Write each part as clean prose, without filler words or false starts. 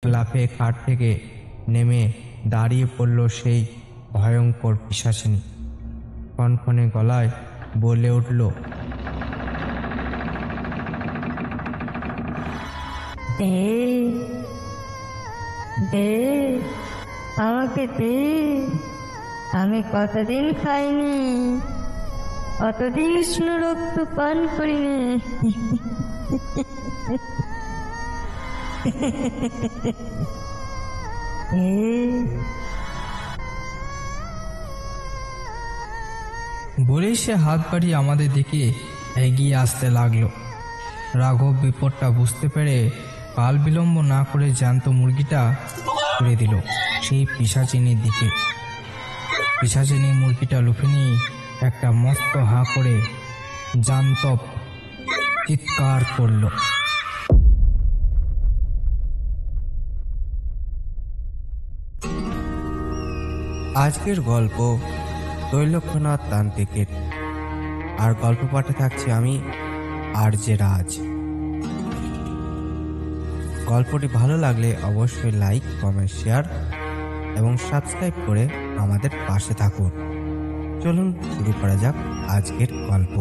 লাফে খাট থেকে নেমে দাঁড়িয়ে পড়ল সেই ভয়ঙ্কর পিশাচিনী। কনকনে গলায় বলে উঠল, দে দে, আমাকে দে। আমি কতদিন খাইনি, কতদিন কৃষ্ণ রক্ত পান করিনি। বলেই সে হাত বাড়িয়ে আমাদের দিকে এগিয়ে আসতে লাগলো। রাঘব বিপদটা বুঝতে পেরে কাল বিলম্ব না করে জ্যান্ত মুরগিটা ছুড়ে দিল সেই পিশাচিনীর দিকে। পিশাচিনী মুরগিটা লুফে নিয়ে একটা মস্ত হাঁ করে জান্তব চিৎকার করল। আজকের গল্প তৈলক্ষ্যনাথ তান্ত্রিকের, আর গল্প পাঠে থাকছি আমি আরজে রাজ। গল্পটি ভালো লাগলে অবশ্যই লাইক, কমেন্ট, শেয়ার এবং সাবস্ক্রাইব করে আমাদের পাশে থাকুন। চলুন শুরু করা যাক আজকের গল্প।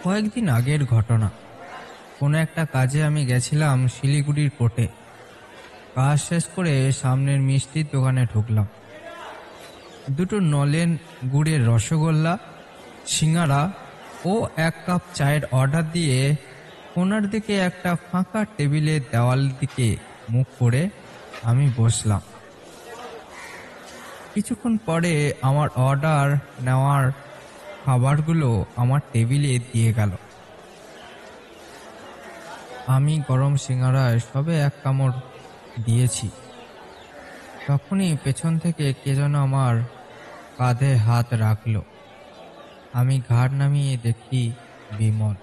কয়েকদিন আগের ঘটনা। কোনো একটা কাজে আমি গেছিলাম শিলিগুড়ির কোর্টে। কাজ শেষ করে সামনের মিষ্টির দোকানে ঢুকলাম। দুটো নলেন গুড়ের রসগোল্লা, সিঙ্গারা ও 1 কাপ চায়ের অর্ডার দিয়ে কোনার দিকে একটা ফাঁকা টেবিলের দেওয়াল দিকে মুখ করে আমি বসলাম। কিছুক্ষণ পরে আমার অর্ডার নেওয়ার খাবারগুলো আমার টেবিলে দিয়ে গেল। আমি গরম সিঙ্গারায় সবে 1 কামড় দিয়েছি, তখনই পেছন থেকে কে যেন আমার কাঁধে হাত রাখলো। আমি ঘাড় নামিয়ে দেখি বিমল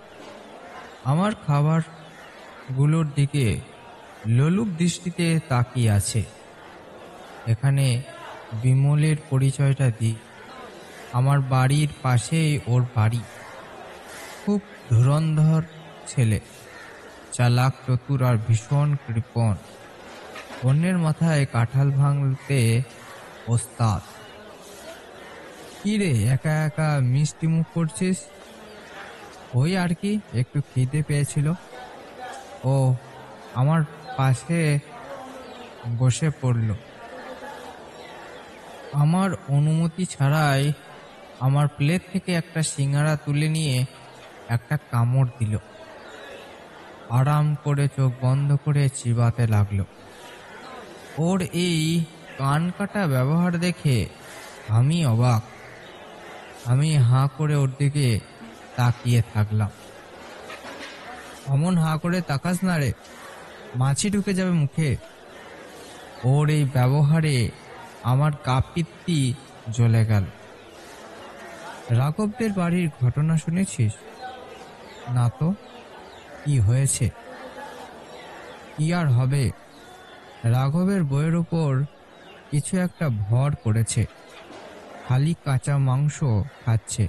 আমার খাবারগুলোর দিকে লোলুপ দৃষ্টিতে তাকিয়ে আছে। এখানে বিমলের পরিচয়টা দিই। আমার বাড়ির পাশেই ওর বাড়ি। খুব ধুরন্ধর ছেলে, চালাক, চতুর আর ভীষণ কৃপণ। অন্যের মাথায় কাঁঠাল ভাঙতে ওস্তাদ। কি রে, একা একা মিষ্টি মুখ করছিস? ওই আর কি, একটু খিদে পেয়েছিল। ও আমার পাশে বসে পড়ল। আমার অনুমতি ছাড়াই আমার প্লেট থেকে একটা সিঙ্গারা তুলে নিয়ে একটা কামড় দিল। আরাম করে চোখ বন্ধ করে চিবাতে লাগলো। ওর এই কান কাটা ব্যবহার দেখে আমি অবাক। আমি হাঁ করে ওর দিকে তাকিয়ে থাকলাম। অমন হাঁ করে তাকাস না রে, মাছি ঢুকে যাবে মুখে। ওর এই ব্যবহারে আমার কাঁপিত্তি জ্বলে গেল। রাঘবদের বাড়ির ঘটনা শুনেছিস? না তো, কি হয়েছে? কি আর হবে, রাঘবের বইয়ের উপর কিছু একটা ভর করেছে, খালি কাঁচা মাংস খাচ্ছে।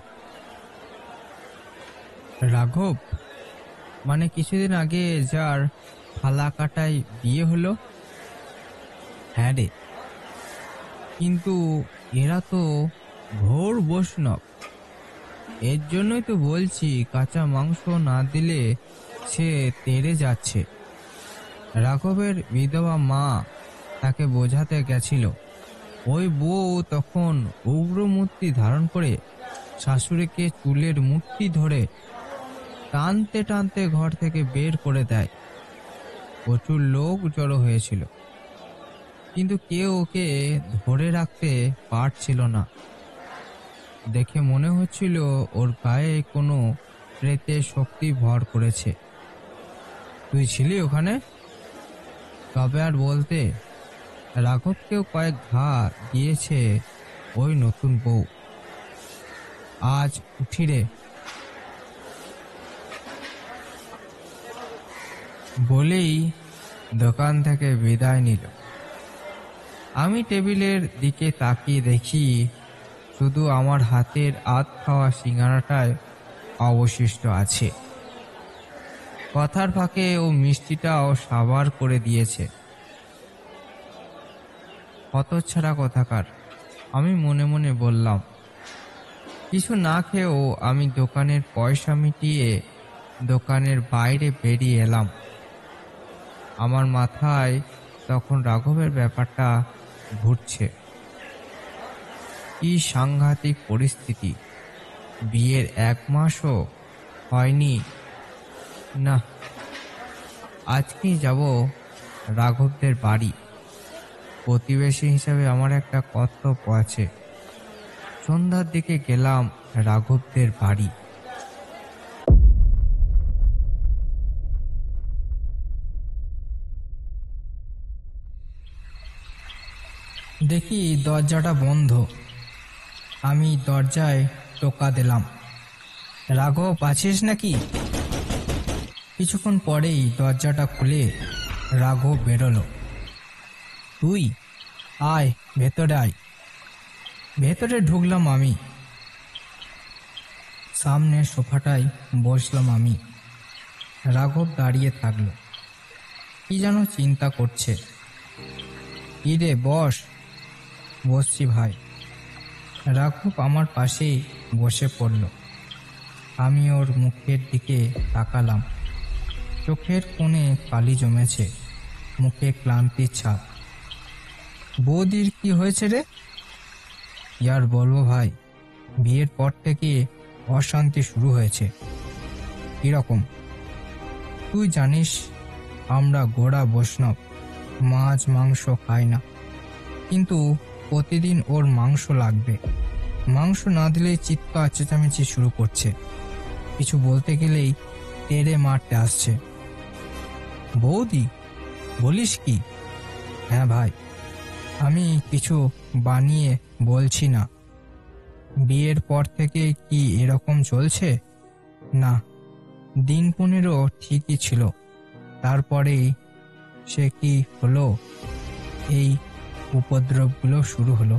রাঘব মানে কিছুদিন আগে যার ফালাকাটায় বিয়ে হলো? হ্যাঁ রে, কিন্তু এরা তো ঘোর বৈষ্ণব। এর জন্যই তো বলছি, কাঁচা মাংস না দিলে সে তেড়ে যাচ্ছে। রাঘবের বিধবা মা তাকে বোঝাতে গেছিল। ওই বউ তখন উগ্রমূর্তি ধারণ করে শাশুড়িকে চুলের মুঠি ধরে টানতে টানতে ঘর থেকে বের করে দেয়। প্রচুর লোক জড়ো হয়েছিল, কিন্তু কেউ ওকে ধরে রাখতে পারছিল না। দেখে মনে হচ্ছিল ওর গায়ে কোনো প্রেতের শক্তি ভর করেছে। তুই ছিলি ওখানে? তবে আর বলতে, রাঘবকেও কয়েক ঘা দিয়েছে ওই নতুন বউ। আজ উঠি রে। বলেই দোকান থেকে বিদায় নিল। আমি টেবিলের দিকে তাকিয়ে দেখি শুধু আমার হাতের আধ খাওয়া সিঙ্গারাটাই অবশিষ্ট আছে। কথার ফাঁকে ও মিষ্টিটাও সাবার করে দিয়েছে। হতচ্ছাড়া কথাকার, আমি মনে মনে বললাম। কিছু না খেয়েও আমি দোকানের পয়সা মিটিয়ে দোকানের বাইরে বেরিয়ে এলাম। আমার মাথায় তখন রাঘবের ব্যাপারটা ঘুরছে। কি সাংঘাতিক পরিস্থিতি! বিয়ের 1 মাসও হয়নি। না, আজকেই যাব রাঘবদের বাড়ি। প্রতিবেশী হিসাবে আমার একটা কর্তব্য আছে। সন্ধ্যার দিকে গেলাম রাঘবদের বাড়ি। দেখি দরজাটা বন্ধ। আমি দরজায় টোকা দিলাম, রাঘব আছিস নাকি? কিছুক্ষণ পরেই দরজাটা খুলে রাঘব বেরোলো। তুই আয়, ভেতরে আয়। ভেতরে ঢুকলাম আমি। সামনের সোফাটায় বসলাম আমি। রাঘব দাঁড়িয়ে থাকলো, কি যেন চিন্তা করছে। কি রে, বস। বসছি ভাই। রাঘব আমার পাশেই বসে পড়ল। আমি ওর মুখের দিকে তাকালাম। চোখের কোণে কালি জমেছে, মুখে ক্লান্তির ছাপ। বৌদির কি হয়েছে রে? ইয়ার বলবো ভাই, বিয়ের পর থেকে অশান্তি শুরু হয়েছে। কিরকম? তুই জানিস আমরা গোড়া বৈষ্ণব, মাছ মাংস খাই না, কিন্তু প্রতিদিন ওর মাংস লাগবে। মাংস না দিলেই চিৎকার চেঁচামেচি শুরু করছে। কিছু বলতে গেলেই তেড়ে মারতে আসছে। বৌদি, বলিস কি? হ্যাঁ ভাই, আমি কিছু বানিয়ে বলছি না। বিয়ের পর থেকে কি এরকম চলছে? না, দিন 15 ঠিকই ছিল, তারপরেই সে কি হলো, এই উপদ্রবগুলো শুরু হলো।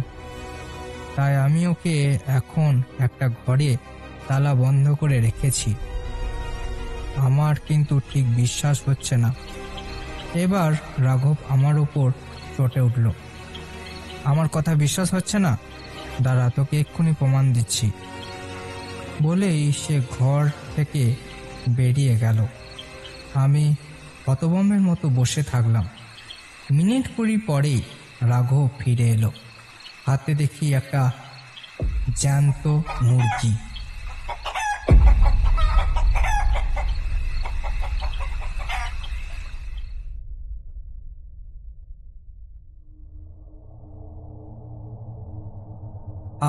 তাই আমি ওকে এখন একটা ঘরে তালা বন্ধ করে রেখেছি। আমার কিন্তু ঠিক বিশ্বাস হচ্ছে না। এবার রাঘব আমার ওপর চটে উঠল। আমার কথা বিশ্বাস হচ্ছে না? দাঁড়া, তোকে এক্ষুনি প্রমাণ দিচ্ছি। বলেই সে ঘর থেকে বেরিয়ে গেল। আমি হতভম্বের মতো বসে থাকলাম। মিনিট 20 পরেই রাঘব ফিরে এলো। হাতে দেখি একটা জ্যান্ত মুরগি।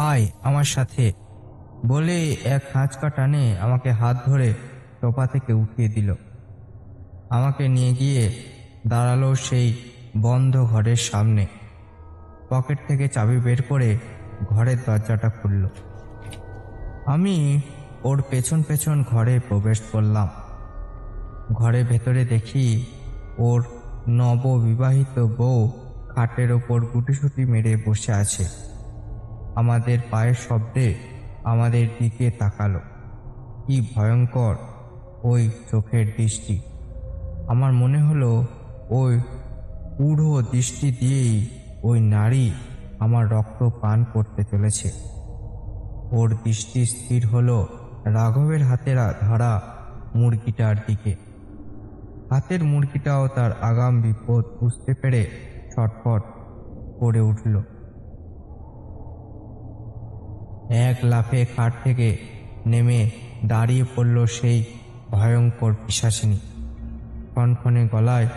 আয় আমার সাথে বলে এক হাঁচকা টানে আমাকে হাত ধরে সোফা থেকে উঠিয়ে দিল। আমাকে নিয়ে গিয়ে দাঁড়ালো সেই বন্ধ ঘরের সামনে। পকেট থেকে চাবি বের করে ঘরের দরজাটা খুলল। আমি ওর পেছন পেছন ঘরে প্রবেশ করলাম। ঘরে ভেতরে দেখি ওর নববিবাহিত বউ খাটের ওপর গুটিসুটি মেরে বসে আছে। আমাদের পায়ের শব্দে আমাদের দিকে তাকালো। কি ভয়ঙ্কর ওই চোখের দৃষ্টি! আমার মনে হলো ওই পুরো দৃষ্টি দিয়েই ওই নারী আমার রক্ত পান করতে চলেছে। ওর দৃষ্টি স্থির হলো রাঘবের হাতের ধরা মুরগিটার দিকে। হাতের মুরগিটাও তার আগাম বিপদ বুঝতে পেরে ছটফট করে উঠল। এক লাফে খাট থেকে নেমে দাঁড়িয়ে পড়ল সেই ভয়ঙ্কর পিশাচিনী। কনকনে গলায়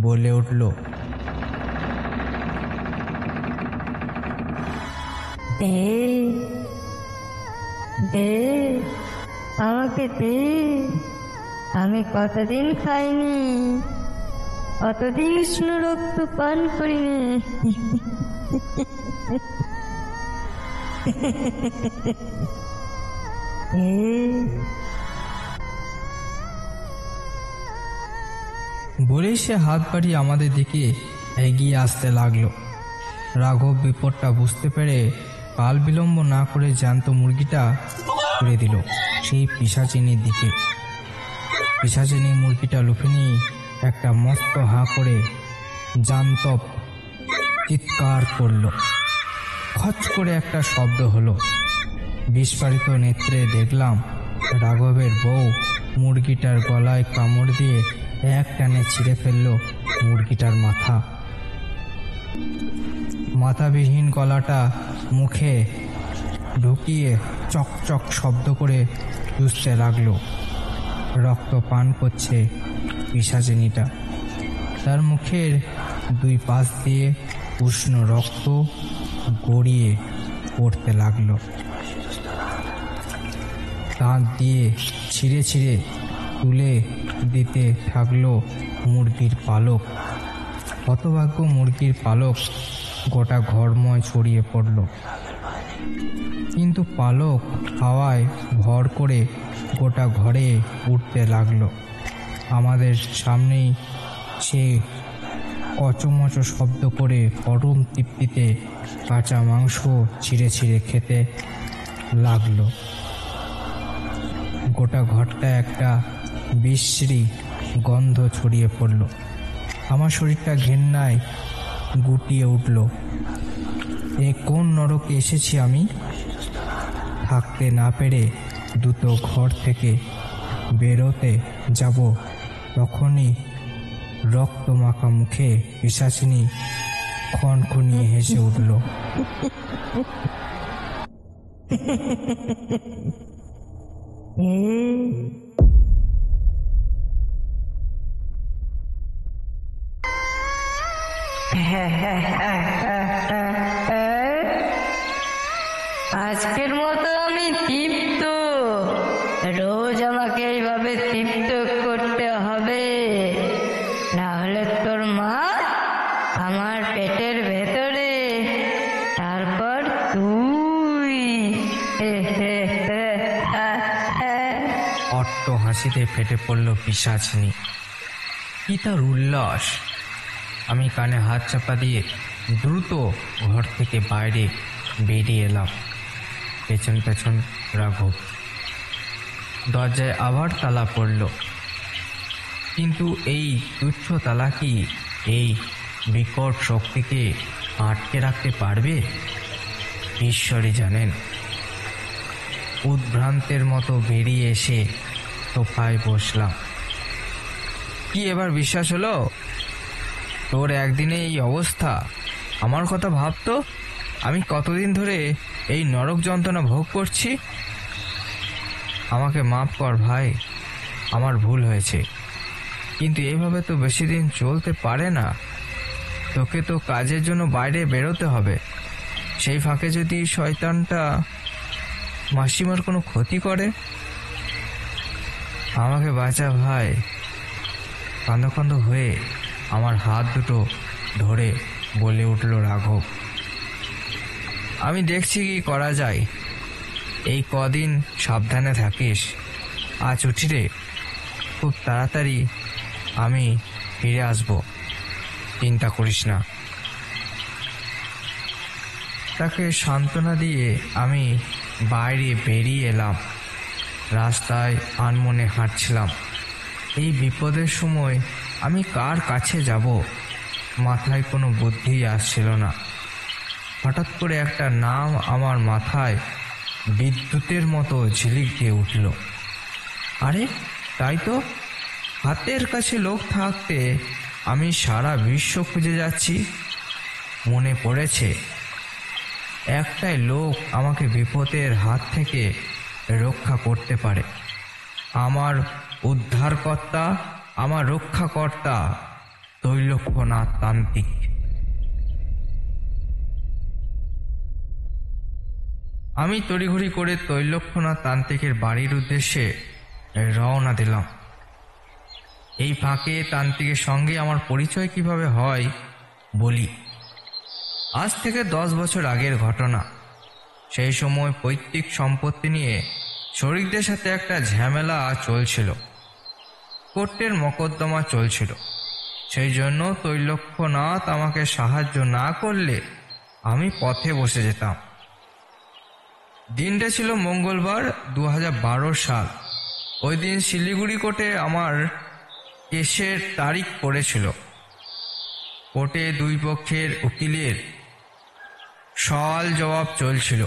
বলে উঠল, দে দে, আমাকে দে। আমি কতদিন খাইনি, কতদিন কৃষ্ণ রক্ত পান করিনি। বলেই সে হাত বাড়িয়ে আমাদের দিকে এগিয়ে আসতে লাগলো। রাঘব বিপদটা বুঝতে পেরে কাল বিলম্ব না করে জ্যান্ত মুরগিটা ছুড়ে দিল সেই পিশাচিনীর দিকে। পিশাচিনী মুরগিটা লুফে নিয়ে একটা মস্ত হাঁ করে জান্তব চিৎকার করল। খচ করে একটা শব্দ হলো। বিস্ফারিত নেত্রে দেখলাম রাঘবের বউ মুরগিটার গলায় কামড় দিয়ে এক টানে ছিঁড়ে ফেলল মুরগিটার মাথা। মাথাবিহীন গলাটা মুখে ঢুকিয়ে চকচক শব্দ করে চুষতে লাগলো। রক্ত পান করছে পিশাচিনীটা। তার মুখের দুই পাশ দিয়ে উষ্ণ রক্ত গড়িয়ে পড়তে লাগলো। দাঁত দিয়ে ছিঁড়ে ছিঁড়ে তুলে দিতে থাকলো মুরগির পালক। হতভাগ্য মুরগির পালক গোটা ঘরময় ছড়িয়ে পড়ল, কিন্তু পালক হাওয়ায় ভর করে গোটা ঘরে উঠতে লাগলো। আমাদের সামনেই সে কচমচ শব্দ করে পরম তৃপ্তিতে কাঁচা মাংস ছিঁড়ে ছিঁড়ে খেতে লাগলো। গোটা ঘরটা একটা বিশ্রী গন্ধ ছড়িয়ে পড়ল। আমার শরীরটা ঘেন্নায় গুটিয়ে উঠল। এ কোন নরকে এসেছি আমি? থাকতে না পেরে দ্রুত ঘর থেকে বেরোতে যাব, তখনই রক্ত মাখা মুখে পিশাচিনী খনখনিয়ে হেসে উঠল। আজকের মতো আমি তৃপ্ত। রোজ আমাকে এইভাবে তৃপ্ত করতে হবে, না হলে তোর মা আমার পেটের ভেতরে, তারপর তুই। অট্ট হাসিতে ফেটে পড়ল পিশাচিনী। কি তার উল্লাস! আমি কানে হাত চাপা দিয়ে দ্রুত ঘর থেকে বাইরে বেরিয়ে এলাম। পেছন পেছন রাঘব। দরজায় আবার তালা পড়ল, কিন্তু এই তুচ্ছ তালা কি এই বিকট শক্তিকে আটকে রাখতে পারবে? ঈশ্বরই জানেন। উদ্ভ্রান্তের মতো বেরিয়ে এসে সোফায় বসলাম। কি এবার বিশ্বাস হলো? তোর একদিনে এই অবস্থা? আমার কথা ভাবতো, আমি কতদিন ধরে এই নরক যন্ত্রণা ভোগ করছি। আমাকে মাফ কর ভাই, আমার ভুল হয়েছে, কিন্তু এভাবে তো বেশি দিন চলতে পারে না। তোকে তো কাজের জন্য বাইরে বেরোতে হবে। সেই ফাঁকে যদি শয়তানটা মাসিমার কোনো ক্ষতি করে। আমাকে বাঁচা ভাই। কান্দ কান্দ হয়ে আমার হাত দুটো ধরে বলে উঠল রাঘব। আমি দেখছি কি করা যায়। এই কদিন সাবধানে থাকিস। আজ উঠি রে, খুব তাড়াতাড়ি আমি ফিরে আসব, চিন্তা করিস না। তাকে সান্ত্বনা দিয়ে আমি বাইরে বেরিয়ে এলাম। রাস্তায় আনমনে হাঁটছিলাম। এই বিপদের সময় আমি কার কাছে যাব, মাথায় কোনো বুদ্ধি আসছিল না। হঠাৎ করে একটা নাম আমার মাথায় বিদ্যুতের মতো ঝিলিক দিয়ে উঠল। আরে তাই তো, হাতের কাছে লোক থাকতে আমি সারা বিশ্ব খুঁজে যাচ্ছি। মনে পড়েছে, একটাই লোক আমাকে বিপদের হাত থেকে রক্ষা করতে পারে। আমার উদ্ধারকর্তা, আমার রক্ষাকর্তা তৈলক্যনাথ তান্ত্রিক। আমি তড়িঘড়ি করে তৈলক্যনাথ তান্ত্রিকের বাড়ির উদ্দেশ্যে রওনা দিলাম। এই ফাঁকে তান্ত্রিকের সঙ্গে আমার পরিচয় কিভাবে হয় বলি। আজ থেকে 10 বছর আগের ঘটনা। সেই সময় পৈতৃক সম্পত্তি নিয়ে শরিকদের সাথে একটা ঝামেলা চলছিল। কোর্টের মকদ্দমা চলছিল। সেই জন্য তৈলক্যনাথ আমাকে সাহায্য না করলে আমি পথে বসে যেতাম। দিনটা ছিল মঙ্গলবার, 2012 সাল। ওই দিন শিলিগুড়ি কোর্টে আমার কেসের তারিখ পড়েছিল। কোর্টে দুই পক্ষের উকিলের সওয়াল জবাব চলছিল।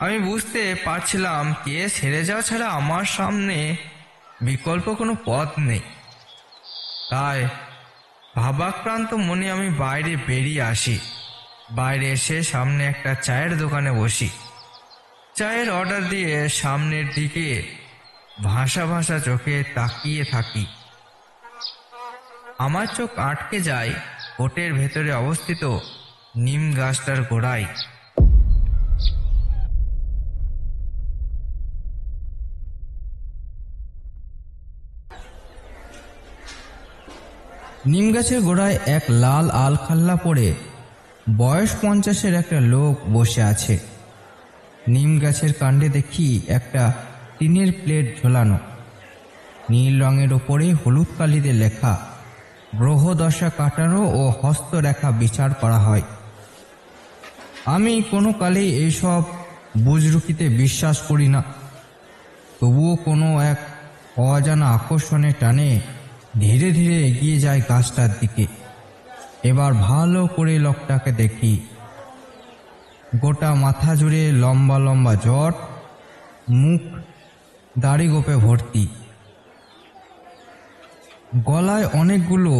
আমি বুঝতে পারছিলাম কেস হেরে যাওয়া ছাড়া আমার সামনে বিকল্প কোনো পথ নেই। তাই ভাবাক্রান্ত মনে আমি বাইরে বেরিয়ে আসি। বাইরে এসে সামনে একটা চায়ের দোকানে বসি। চায়ের অর্ডার দিয়ে সামনের দিকে ভাসা ভাসা চোখে তাকিয়ে থাকি। আমার চোখ আটকে যায় কোর্টের ভেতরে অবস্থিত নিম গাছটার গোড়ায়। নিম গাছের গোড়ায় এক লাল আলখাল্লা পরে বয়স 50-এর একটা লোক বসে আছে। নিম গাছের কাণ্ডে দেখি একটা টিনের প্লেট ঝোলানো। নীল রঙের ওপরে হলুদ কালিতে লেখা গ্রহদশা কাটানো ও হস্তরেখা বিচার করা হয়। আমি কোনো কালেই এইসব বুজরুকিতে বিশ্বাস করি না, তবুও কোনো এক অজানা আকর্ষণের টানে ধীরে ধীরে এগিয়ে যায় গাছটার দিকে। এবার ভালো করে লোকটাকে দেখি। গোটা মাথা জুড়ে লম্বা লম্বা জট, মুখ দাড়ি গোপে ভর্তি, গলায় অনেকগুলো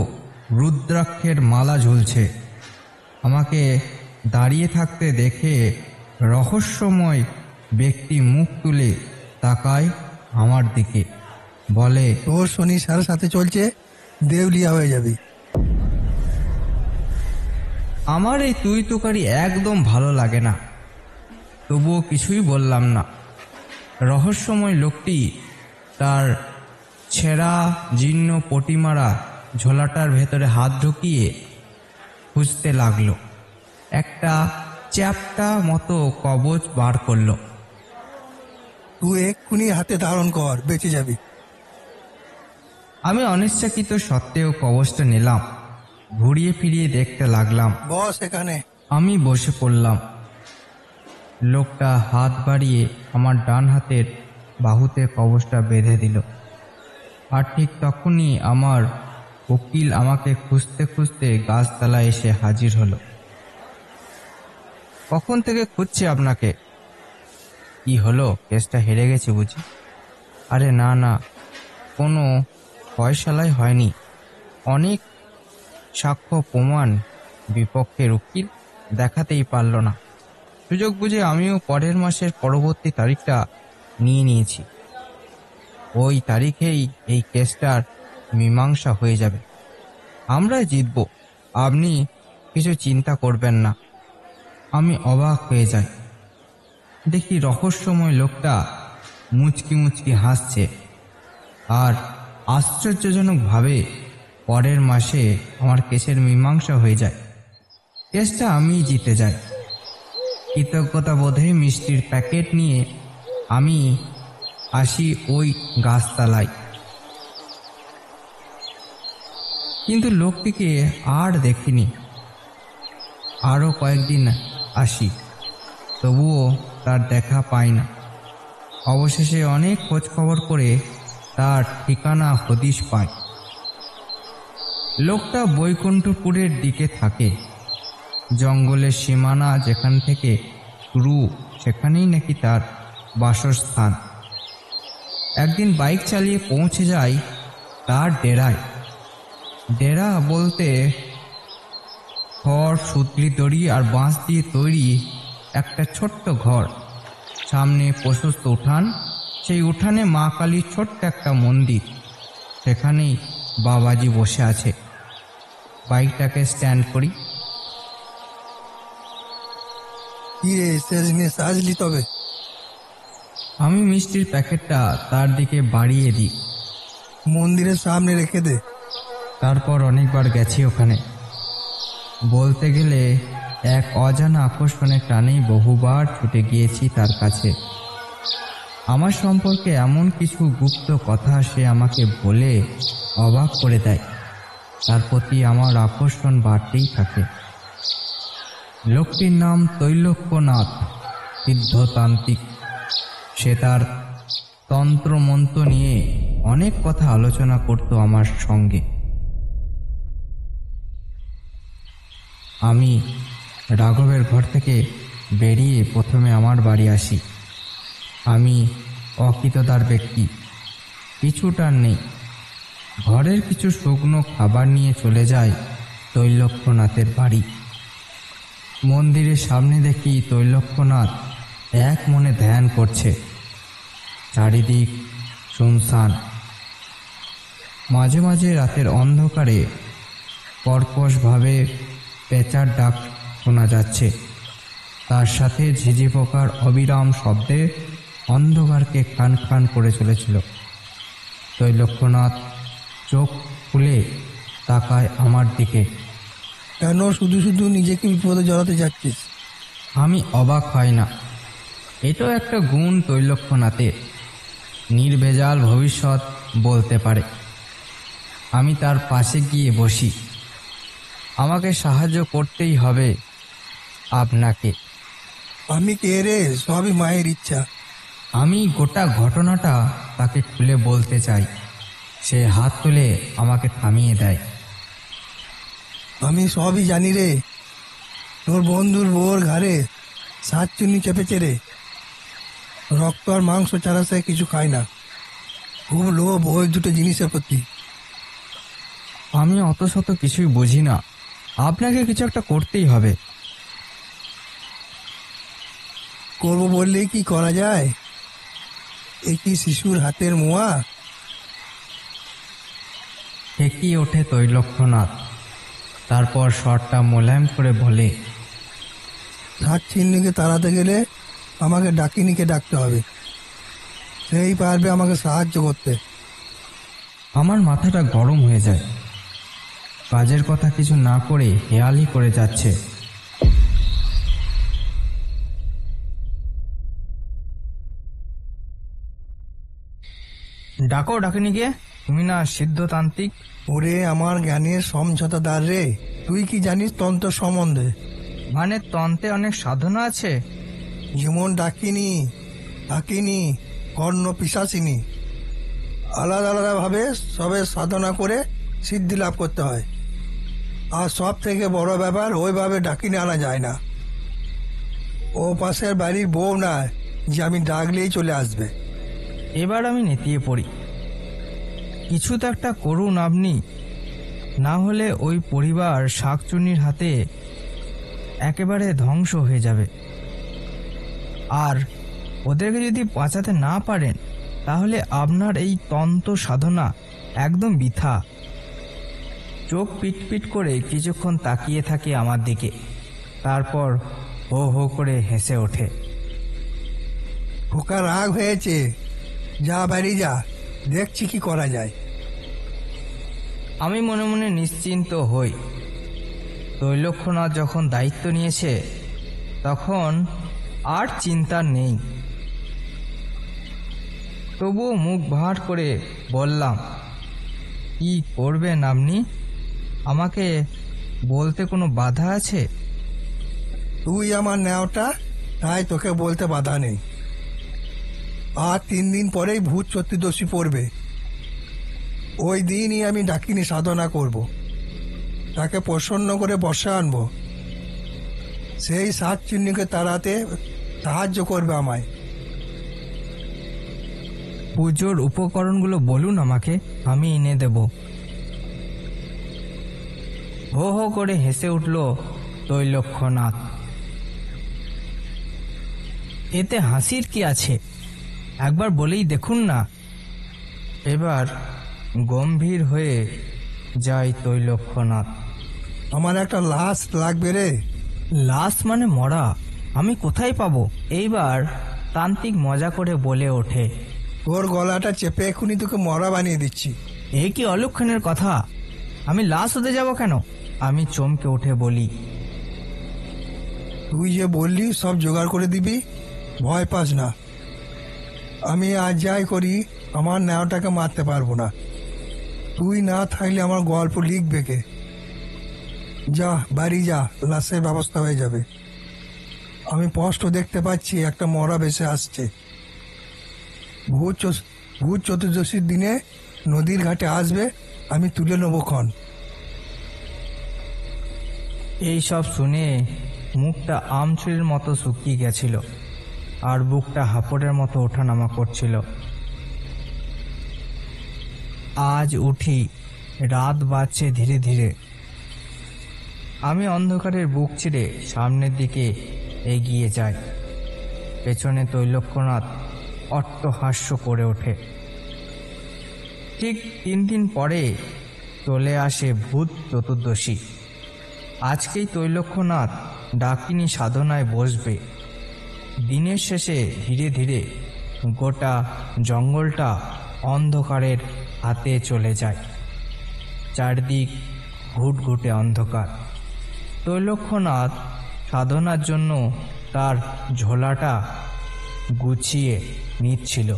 রুদ্রাক্ষের মালা ঝুলছে। আমাকে দাঁড়িয়ে থাকতে দেখে রহস্যময় ব্যক্তি মুখ তুলে তাকায় আমার দিকে, বলে, তোর শনি সারা সাথে চলছে, দেউলিয়া হয়ে যাবি। আমার এই তুই তুকারি একদম ভালো লাগে না, তবুও কিছুই বললাম না। রহস্যময় লোকটি তার ছেঁড়া জীর্ণ পটিমারা ঝোলাটার ভেতরে হাত ঢুকিয়ে খুঁজতে লাগলো। একটা চ্যাপ্টা মতো কবচ বার করলো। তুই এক্ষুনি হাতে ধারণ কর, বেঁচে যাবি। আমি অনিচ্ছাকৃত সত্ত্বেও কবচটা নিলাম, ঘুরিয়ে ফিরিয়ে দেখতে লাগলাম। বস এখানে। আমি বসে পড়লাম। লোকটা হাত বাড়িয়ে আমার ডান হাতের বাহুতে কবচটা বেঁধে দিল। আর ঠিক তখনই আমার উকিল আমাকে খুঁজতে খুঁজতে গাছতলায় এসে হাজির হলো। কখন থেকে খুঁজছে আপনাকে? কি হলো, কেসটা হেরে গেছে বুঝি? আরে না না, কোনো ফয়সালাই হয়নি। অনেক সাক্ষ্য প্রমাণ বিপক্ষের উকিল দেখাতেই পারল না। সুযোগ বুঝে আমিও পরের মাসের পরবর্তী তারিখটা নিয়ে নিয়েছি। ওই তারিখেই এই কেসটার মীমাংসা হয়ে যাবে, আমরা জিতব। আপনি কিছু চিন্তা করবেন না। আমি অবাক হয়ে যাই। দেখি রহস্যময় লোকটা মুচকি মুচকি হাসছে আর আশ্চর্যজনকভাবে পরের মাসে আমার কেসের মীমাংসা হয়ে যায়। কেসটা আমি জিতে যাই। কৃতজ্ঞতা বোধে মিষ্টির প্যাকেট নিয়ে আমি আসি ওই গাছতলায়। কিন্তু লোকটিকে আর দেখিনি। আরও কয়েকদিন আসি, তবুও তার দেখা পাই না। অবশেষে অনেক খোঁজ খবর করে তার ঠিকানা হদিশ পাই। লোকটা বৈকুণ্ঠপুরের দিকে থাকে। জঙ্গলের সীমানা যেখান থেকে শুরু, সেখানেই নাকি তার বাসস্থান। একদিন বাইক চালিয়ে পৌঁছে যাই তার ডেরায়। ডেরা বলতে খড়, সুতলি দড়ি আর বাঁশ দিয়ে তৈরি একটা ছোট্ট ঘর, সামনে প্রশস্ত উঠান, সেই উঠানে মা কালীর ছোট্ট একটা মন্দির, সেখানেই বাবাজি বসে আছে। বাইকটাকে স্ট্যান্ড করি। কি রে, শেষ নিয়ে সাজলি তবে? আমি মিষ্টির প্যাকেটটা তার দিকে বাড়িয়ে দিই। মন্দিরের সামনে রেখে দে। তারপর অনেকবার গেছি ওখানে। বলতে গেলে এক অজানা আকর্ষণের টানেই বহুবার ছুটে গিয়েছি তার কাছে। আমার সম্পর্কে এমন কিছু গুপ্ত কথা সে আমাকে বলে অবাক করে দেয়। তার প্রতি আমার আকর্ষণ বাড়তেই থাকে। লোকটির নাম তৈলক্যনাথ, সিদ্ধতান্ত্রিক। সে তার তন্ত্র মন্ত্র নিয়ে অনেক কথা আলোচনা করত আমার সঙ্গে। আমি রাঘবের ঘর থেকে বেরিয়ে প্রথমে আমার বাড়ি আসি। আমি অকৃতদার ব্যক্তি, কিছুটার নেই। ঘরের কিছু শুকনো খাবার নিয়ে চলে যায় তৈলক্যনাথের বাড়ি। মন্দিরের সামনে দেখি তৈলক্যনাথ এক মনে ধ্যান করছে। চারিদিক শুনশান। মাঝে মাঝে রাতের অন্ধকারে কর্কশভাবে পেঁচার ডাক শোনা যাচ্ছে। তার সাথে ঝিঝি পোকার অবিরাম শব্দে অন্ধকারকে খান খান করে চলেছিল। তৈলক্যনাথ চোখ খুলে তাকায় আমার দিকে। কেন শুধু শুধু নিজেকে বিপদে জড়াতে যাচ্ছিস? আমি অবাক হয় না। এটাও একটা গুণ তৈলক্যনাথের, নির্ভেজাল ভবিষ্যৎ বলতে পারে। আমি তার পাশে গিয়ে বসি। আমাকে সাহায্য করতেই হবে আপনাকে। আমি কে রে? সবই মায়ের ইচ্ছা। আমি গোটা ঘটনাটা তাকে খুলে বলতে চাই। সে হাত তুলে আমাকে থামিয়ে দেয়। আমি সবই জানি রে। তোর বন্ধুর বউর ঘাড়ে সাতচুন্নি চেপেছে রে। রক্ত আর মাংস ছাড়া সে কিছু খায় না। খুব লোভ ওই দুটো জিনিসের প্রতি। আমি অত শত কিছুই বুঝি না। আপনাকে কিছু একটা করতেই হবে। করবো বললেই কি করা যায়? এ কি শিশুর হাতের মোয়া? ঠেকিয়ে ওঠে তৈলক্যনাথ। তারপর স্বরটা মোলায়েম করে বলে, সাতচিন্নিকে তাড়াতে গেলে আমাকে ডাকিনিকে ডাকতে হবে। সেই পারবে আমাকে সাহায্য করতে। আমার মাথাটা গরম হয়ে যায়। কাজের কথা কিছু না করে হেয়ালি করে যাচ্ছে। ডাকো ডাকিনিকে, তুমি না সিদ্ধতান্ত্রিক। ওরে আমার জ্ঞানের সমঝোতাদার রে। তুই কি জানিস তন্ত্র সম্বন্ধে? মানে তন্ত্রে অনেক সাধনা আছে। যেমন ডাকিনি, ডাকিনি, কর্ণ পিশাচিনী, আলাদা আলাদা ভাবে সবে সাধনা করে সিদ্ধি লাভ করতে হয়। আর সব থেকে বড় ব্যাপার, ওইভাবে ডাকিনি আনা যায় না। ও পাশের বাড়ির বউ না যে আমি ডাকলেই চলে আসবে। এবার আমি নেতিয়ে পড়ি। কিছু তো একটা করুন আপনি, না হলে ওই পরিবার শাকচুন্নির হাতে একেবারে ধ্বংস হয়ে যাবে। আর ওদেরকে যদি বাঁচাতে না পারেন তাহলে আপনার এই তন্ত্র সাধনা একদম বৃথা। চোখ পিটপিট করে কিছুক্ষণ তাকিয়ে থাকে আমার দিকে। তারপর হো হো করে হেসে ওঠে। খোকা রাগ হয়েছে, যা বাড়ি যা, দেখছি কি করা যায়। আমি মনে মনে নিশ্চিন্ত হই। তৈলক্যনাথ যখন দায়িত্ব নিয়েছে তখন আর চিন্তা নেই। তবুও মুখ ভার করে বললাম, কি করবেন আপনি? আমাকে বলতে কোনো বাধা আছে? তুই আমার নেওটা, তাই তোকে বলতে বাধা নেই। আর 3 দিন পরেই ভূত চতুর্দশী পড়বে। ওই দিনই আমি ডাকিনি সাধনা করব। তাকে প্রসন্ন করে বসে আনবো। সেই সাতচিন্নিকে তাড়াতে সাহায্য করবে আমায়। পুজোর উপকরণগুলো বলুন আমাকে, আমি এনে দেব। হো হো করে হেসে উঠল তৈলক্যনাথ। এতে হাসির কি আছে? একবার বলেই দেখুন না। এবার গম্ভীর হয়ে যায় তৈলক্যনাথ। আমার একটা লাশ লাগবে রে। লাশ মানে মরা? আমি কোথায় পাবো? এইবার তান্ত্রিক মজা করে বলে ওঠে, তোর গলাটা চেপে এখনই তোকে মরা বানিয়ে দিচ্ছি। এ কি অলক্ষণের কথা? আমি লাশ হতে যাব কেন? আমি চমকে উঠে বলি, তুই যে বললি সব জোগাড় করে দিবি, ভয় পাস না। আমি আজ যাই করি আমার নেওয়াটাকে মারতে পারবো না। তুই না থাকলে আমার গল্প লিখবে কে? যা বাড়ি যা, লাশের ব্যবস্থা হয়ে যাবে। আমি স্পষ্ট দেখতে পাচ্ছি একটা মরা ভেসে আসছে। ভূত চতুর্দশীর দিনে নদীর ঘাটে আসবে, আমি তুলে নেবো ক্ষণ। এই সব শুনে মুখটা আমচুরির মতো শুকিয়ে গেছিল আর বুকটা হাঁপড়ের মতো ওঠানামা করছিল। আজ উঠি, রাত বাড়ছে ধীরে ধীরে। আমি অন্ধকারের বুক চিরে সামনের দিকে এগিয়ে যাই। পেছনে তৈলক্যনাথ অট্টহাস্য করে ওঠে। ঠিক 3 দিন পরে চলে আসে ভূত চতুর্দশী। আজকেই তৈলক্যনাথ ডাকিনী সাধনায় বসবে। দিনের শেষে ধীরে ধীরে গোটা জঙ্গলটা অন্ধকারের হাতে চলে যায়। চারদিক ঘুটঘুটে অন্ধকার। তৈলক্যনাথ সাধনার জন্য তার ঝোলাটা গুছিয়ে নিচ্ছিল।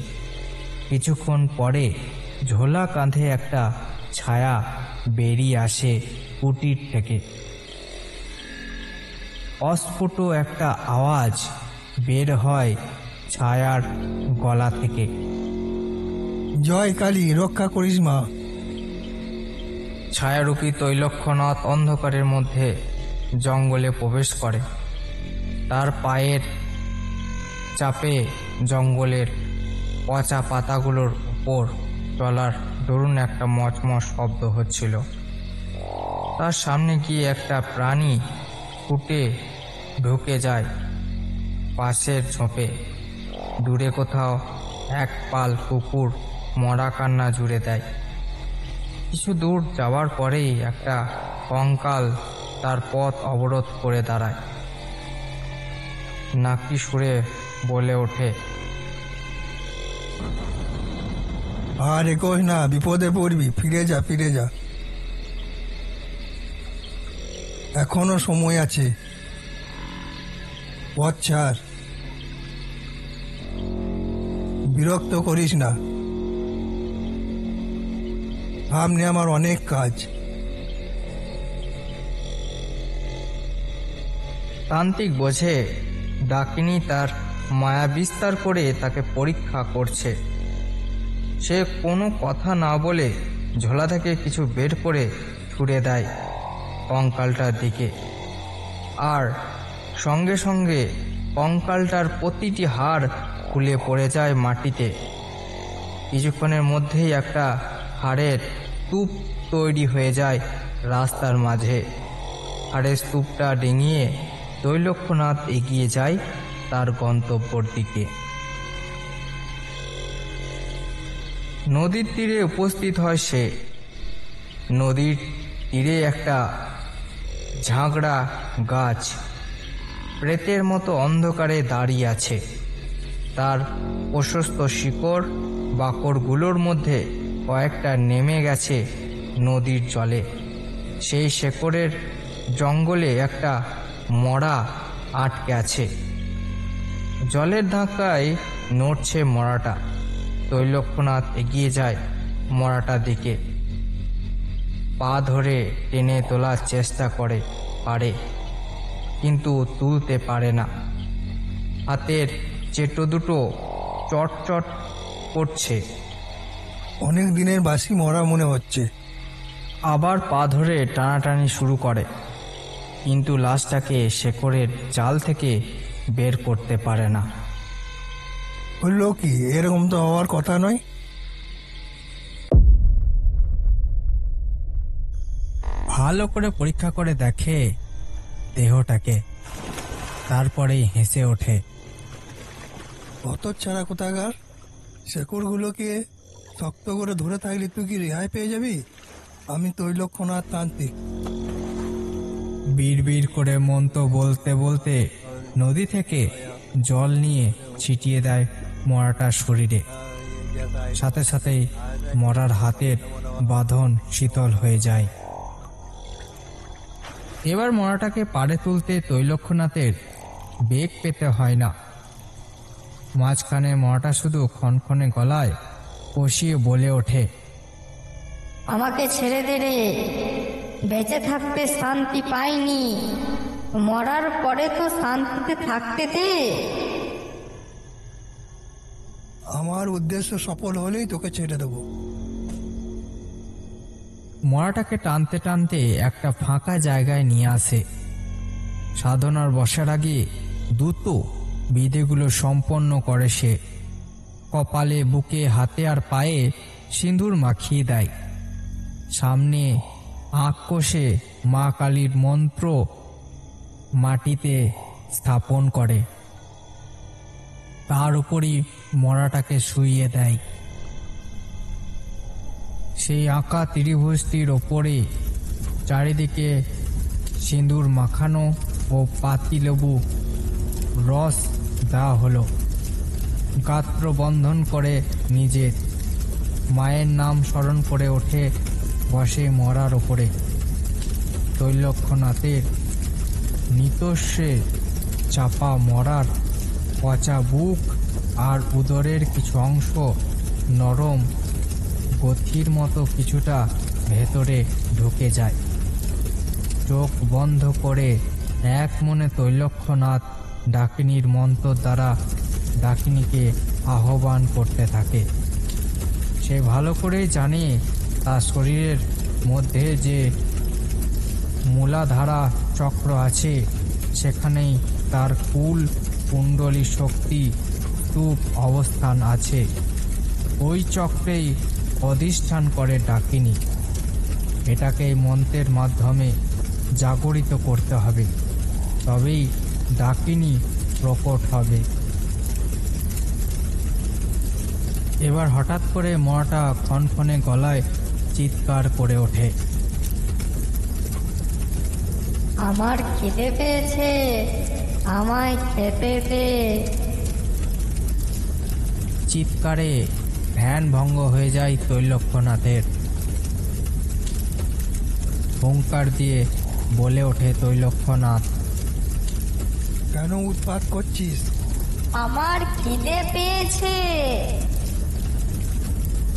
কিছুক্ষণ পরে ঝোলা কাঁধে একটা ছায়া বেরিয়ে আসে কুটির থেকে। অস্ফুট একটা আওয়াজ বের হয় ছায়ার গলা থেকে। জয় কালী, রক্ষা করিস মা। ছায়ারূপী তৈলক্যনাথ অন্ধকারের মধ্যে জঙ্গলে প্রবেশ করে। তার পায়ের চাপে জঙ্গলের পচা পাতাগুলোর উপর চলার দরুন একটা মচমচ শব্দ হচ্ছিল। তার সামনে গিয়ে একটা প্রাণী ফুটে ঢুকে যায় পাশের ঝোপে। দূরে কোথাও এক পাল কুকুর মরা কান্না জুড়ে দেয়। কিছু দূর যাওয়ার পরেই একটা কঙ্কাল তার পথ অবরোধ করে দাঁড়ায়। নাকি সুরে বলে ওঠে, আর এগোস না, বিপদে পড়বি, ফিরে যা ফিরে যা, এখনো সময় আছে, পথ ছাড়, বিরক্ত করিস না, সামনে আমার অনেক কাজ। তান্ত্রিক বোঝে ডাকিনী তার মায়া বিস্তার করে তাকে পরীক্ষা করছে। সে কোনো কথা না বলে ঝোলা থেকে কিছু বের করে ছুঁড়ে দেয় কঙ্কালটার দিকে, আর সঙ্গে সঙ্গে কঙ্কালটার প্রতিটি হাড় খুলে পড়ে যায় মাটিতে। কিছুক্ষণের মধ্যেই একটা হাড়ের স্তূপ তৈরি হয়ে যায় রাস্তার মাঝে। হাড়ের স্তূপটা ডিঙিয়ে তৈলক্যনাথ এগিয়ে যায় তার গন্তব্যের দিকে। নদীর তীরে উপস্থিত হয় সে। নদীর তীরে একটা ঝাঁকড়া গাছ প্রেতের মতো অন্ধকারে দাঁড়িয়ে আছে। তার প্রশস্ত শিকড় বাকড়গুলোর মধ্যে কয়েকটা নেমে গেছে নদীর জলে। সেই শেকড়ের জঙ্গলে একটা মরা আটকে আছে। জলের ধাক্কায় নড়ছে মরাটা। তৈলক্যনাথ এগিয়ে যায় মরাটার দিকে। পা ধরে টেনে তোলার চেষ্টা পারে, কিন্তু তুলতে পারে না। হাতের চেটো দুটো চটচট করছে। অনেক দিনের বাসি মরা মনে হচ্ছে। আবার পা ধরে টানাটানি শুরু করে, কিন্তু লাশটাকে শেকড়ের জাল থেকে বের করতে পারে না। হলো কি, এরকম তো হওয়ার কথা নয়। ভালো করে পরীক্ষা করে দেখে দেহটাকে, তারপরেই হেসে ওঠে। কত ছাড়া কোথাকার, শেকড়গুলোকে শক্ত করে ধরে থাকলে তুই কি রেহাই পেয়ে যাবি? আমি তৈলক্যনাথ তান্ত্রিক। বিড়বিড় করে মন্ত্র বলতে বলতে নদী থেকে জল নিয়ে ছিটিয়ে দেয় মরাটার শরীরে। সাথে সাথেই মরার হাতের বাঁধন শীতল হয়ে যায়। এবার মরাটাকে পাড়ে তুলতে তৈলক্যনাথের বেগ পেতে হয় না। মাঝখানে মরাটা শুধু ক্ষণক্ষণে গলায় কষিয়ে বলে ওঠে, আমাকে ছেড়ে দে রে, বেঁচে থাকতে শান্তি পাইনি, মরার পরে তো শান্তিতে থাকতে দে। আমার উদ্দেশ্য সফল হলেই তোকে ছেড়ে দেবো। মরাটাকে টানতে টানতে একটা ফাঁকা জায়গায় নিয়ে আসে। সাধনার বসার আগে দ্রুত বিধিগুলো সম্পন্ন করে সে। কপালে, বুকে, হাতে আর পায়ে সিঁদুর মাখিয়ে দেয়। সামনে আঁক কষে মা কালীর মন্ত্র মাটিতে স্থাপন করে। তার উপরই মরাটাকে শুইয়ে দেয়। সেই আঁকা ত্রিভুজটির ওপরে চারিদিকে সিঁদুর মাখানো ও পাতিলেবু রস দেওয়া হলো। গাত্র বন্ধন করে নিজের মায়ের নাম স্মরণ করে ওঠে বসে মরার ওপরে। তৈলক্ষ্যনাথের নিতস্বে চাপা মরার পচা বুক আর উদরের কিছু অংশ নরম গথির মতো কিছুটা ভেতরে ঢুকে যায়। চোখ বন্ধ করে এক মনে তৈলক্ষ্যনাথ ডাকিনীর মন্ত্র দ্বারা ডাকিনীকে আহ্বান করতে থাকে। সে ভালো করেই জানে তার শরীরের মধ্যে যে মূলাধারা চক্র আছে সেখানেই তার কুল কুণ্ডলী শক্তি স্তূপ অবস্থান আছে। ওই চক্রেই অধিষ্ঠান করে ডাকিনী। এটাকে এই মন্ত্রের মাধ্যমে জাগরিত করতে হবে, তবেই ডাকিনী প্রকট হবে। এবার হঠাৎ করে মরাটা ক্ষণক্ষণে গলায় চিৎকার করে ওঠে, আমার খিদে পেয়েছে, আমায় খেতে দে। চিৎকারে ধ্যান ভঙ্গ হয়ে যায় তৈলক্ষ্যনাথের। হুঙ্কার দিয়ে বলে ওঠে তৈলক্ষ্যনাথ, কেন উৎপাত করছিস? আমার খিদে পেয়েছে।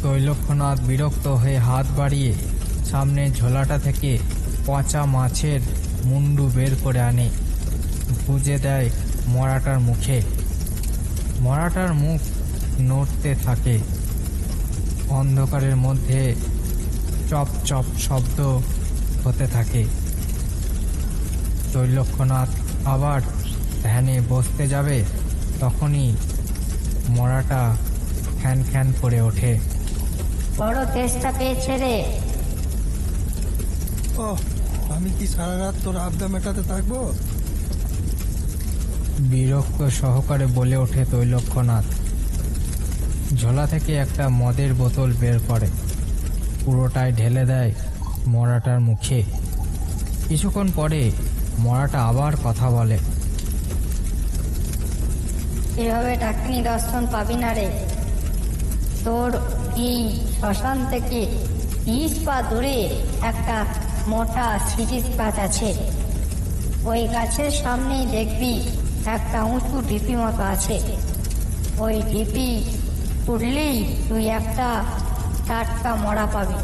তৈলক্ষ্যনাথ বিরক্ত হয়ে হাত বাড়িয়ে সামনে ঝোলাটা থেকে পচা মাছের মুন্ডু বের করে আনে, গুজে দেয় মরাটার মুখে। মরাটার মুখ নড়তে থাকে। অন্ধকারের মধ্যে চপ চপ শব্দ হতে থাকে। তৈলক্ষ্যনাথ আবার ধ্যানে বসতে যাবে, তখনই মরাটা খ্যান খ্যান করে ওঠে, বড় তেষ্টা পেয়েছে রে। ও, আমি কি সারা রাত তোর আবদা মেটাতে থাকবো? বিরক্ত সহকারে বলে ওঠে তৈলক্ষ্যনাথ। ঝোলা থেকে একটা মদের বোতল বের করে, পুরোটাই ঢেলে দেয় মরাটার মুখে। কিছুক্ষণ পরে মরাটা আবার কথা বলে, এভাবে ডাকিনী দর্শন পাবি না রে। তোর এই শ্মশান থেকে 30 পা দূরে একটা মোটা শিরিষ গাছ আছে। ওই গাছের সামনেই দেখবি একটা উঁচু ঢিপি মতো আছে। ওই ঢিপি উঠলেই তুই একটা টাটকা মরা পাবি।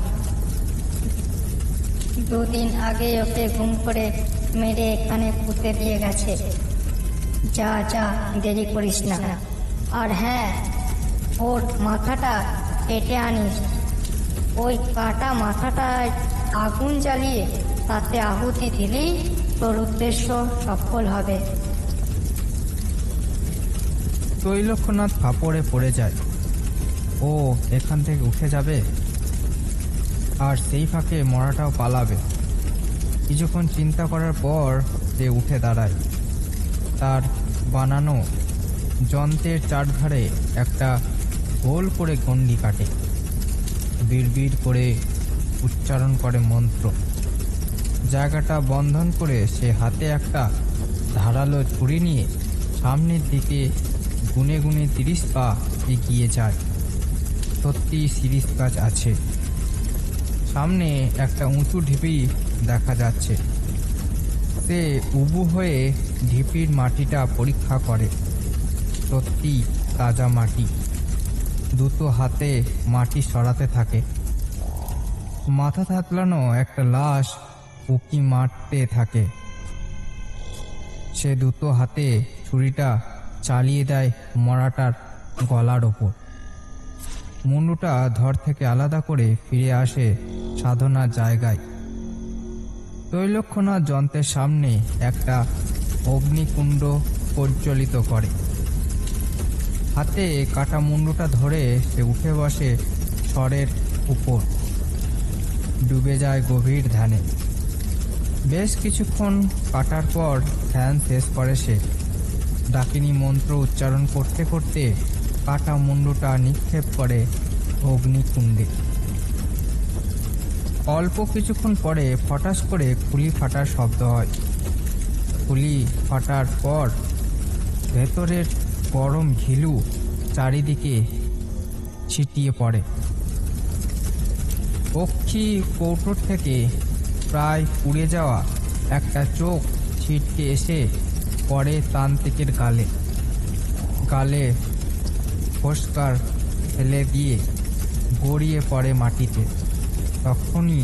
2 দিন আগে ওকে গুম করে মেরে এখানে পুঁতে দিয়ে গেছে। যা যা, দেরি করিস না। আর হ্যাঁ, ওর মাথাটা কেটে আনিস। ওই কাটা মাথাটায় আগুন জ্বালিয়ে তাতে আহুতি দিলেই তোর উদ্দেশ্য সফল হবে। তৈলক্ষ্যনাথ ফাপড়ে পড়ে যায়। ও এখান থেকে উঠে যাবে, আর সেই ফাঁকে মরাটাও পালাবে। কিছুক্ষণ চিন্তা করার পর সে উঠে দাঁড়ায়। তার বানানো যন্ত্রের চারধারে একটা গোল করে গণ্ডি কাটে, বিড়বিড় করে উচ্চারণ করে মন্ত্র। জায়গাটা বন্ধন করে সে হাতে একটা ধারালো ছুরি নিয়ে সামনের দিকে গুনে গুনে 30 পা এগিয়ে যায়। সত্যি শিরিষ গাছ আছে। সামনে একটা উঁচু ঢিপি দেখা যাচ্ছে। সে উবু হয়ে ঢিপির মাটিটা পরীক্ষা করে। সত্যি তাজা মাটি। দুটো হাতে মাটি সরাতে থাকে। মাথা থাতলানো একটা লাশ উকি মারতে থাকে। সে দুটো হাতে ছুরিটা চালিয়ে দেয় মরাটার গলার ওপর। মুন্ডুটা ধর থেকে আলাদা করে ফিরে আসে সাধনার জায়গায়। তৈলক্ষ্যনাথ যন্ত্রের সামনে একটা অগ্নিকুণ্ড প্রজ্বলিত করে। হাতে কাটা মুন্ডুটা ধরে সে উঠে বসে স্বরের উপর, ডুবে যায় গভীর ধ্যানে। বেশ কিছুক্ষণ কাটার পর ধ্যান শেষ করে সে। ডাকিনী মন্ত্র উচ্চারণ করতে করতে কাটা মুন্ডুটা নিক্ষেপ করে অগ্নিকুণ্ডে। অল্প কিছুক্ষণ পরে ফটাস করে খুলি ফাটার শব্দ হয়। খুলি ফাটার পর ভেতরের গরম ঘিলু চারিদিকে ছিটিয়ে পড়ে। পক্ষী কৌটোর থেকে প্রায় পুড়ে যাওয়া একটা চোখ ছিটকে এসে পড়ে তান্ত্রিকের গালে। গালে ফোস্কার ফেলে দিয়ে গড়িয়ে পড়ে মাটিতে। তখনই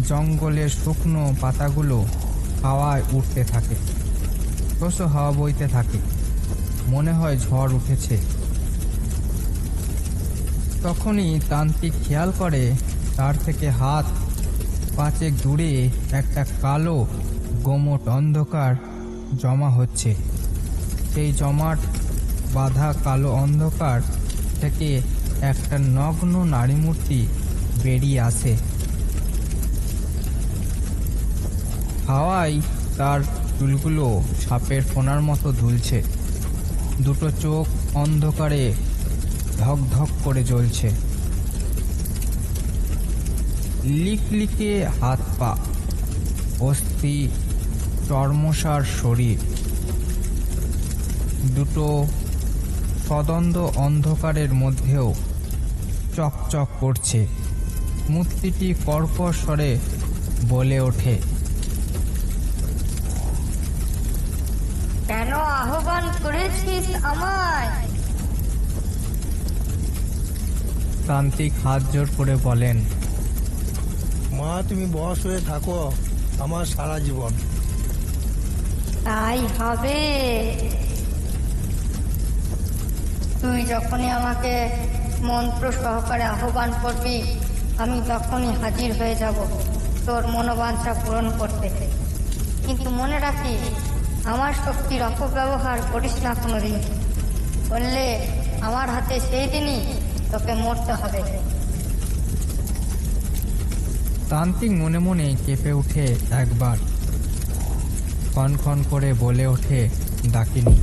জঙ্গলের শুকনো পাতাগুলো হাওয়ায় উঠতে থাকে, ঠোস হাওয়া বইতে থাকে, মনে হয় ঝড় উঠেছে। তখনই তান্ত্রিক খেয়াল করে তার থেকে হাত পাঁচেক দূরে একটা কালো গোমট অন্ধকার জমা হচ্ছে। সেই জমাট বাঁধা কালো অন্ধকার থেকে একটা নগ্ন নারী মূর্তি বেরিয়ে আসে। হাওয়ায় তার চুলগুলো সাপের ফোনার মতো দুলছে। দুটো চোখ অন্ধকারে ধক ধক করে জ্বলছে। লিকলিকে হাত পা, অস্থি চর্মসার শরীর, দুটো সদন্দ অন্ধকারের মধ্যেও চকচক করছে। মূর্তিটি কর্কশ স্বরে বলে ওঠে, কেন আহ্বান করেছিস আমায়? তান্ত্রিক হাত জোর করে বলেন, মা, তুমি বশ হয়ে থাকো আমার সারা জীবন। তাই হবে। তুই যখনই আমাকে মন্ত্র সহকারে আহ্বান করবি, আমি তখনই হাজির হয়ে যাব তোর মনোবাঞ্ছা পূরণ করতে। কিন্তু মনে রাখিস, আমার শক্তির অপব্যবহার করিস না কোনোদিন। বললে আমার হাতে সেই দিনই তোকে মরতে হবে। তান্ত্রিক মনে মনে কেঁপে উঠে একবার, ক্ষণ ক্ষণ করে বলে ওঠে ডাকিনী,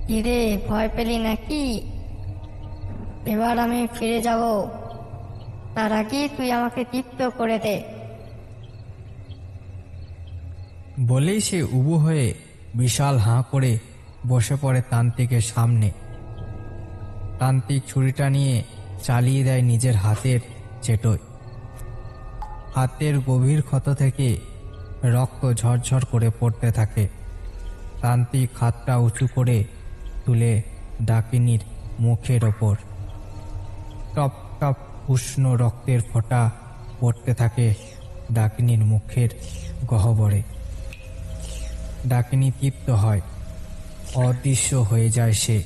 কিরে, ভয় পেলি নাকি? এবার আমি ফিরে যাব, তার আগে তুই আমাকে তৃপ্ত করে দে। বলেই সে উবু হয়ে বিশাল হাঁ করে বসে পড়ে তান্ত্রিকের সামনে। তান্ত্রিক ছুরিটা নিয়ে চালিয়ে দেয় নিজের হাতের চেটোয়। হাতের গভীর ক্ষত থেকে রক্ত ঝরঝর করে পড়তে থাকে। তান্ত্রিক হাতটা উঁচু করে তুলে ডাকিনীর মুখের ওপর। টপ টপ উষ্ণ রক্তের ফোঁটা পড়তে থাকে ডাকিনীর মুখের গহ্বরে। ডাকিনী তৃপ্ত হয়, অদৃশ্য হয়ে যায় সে।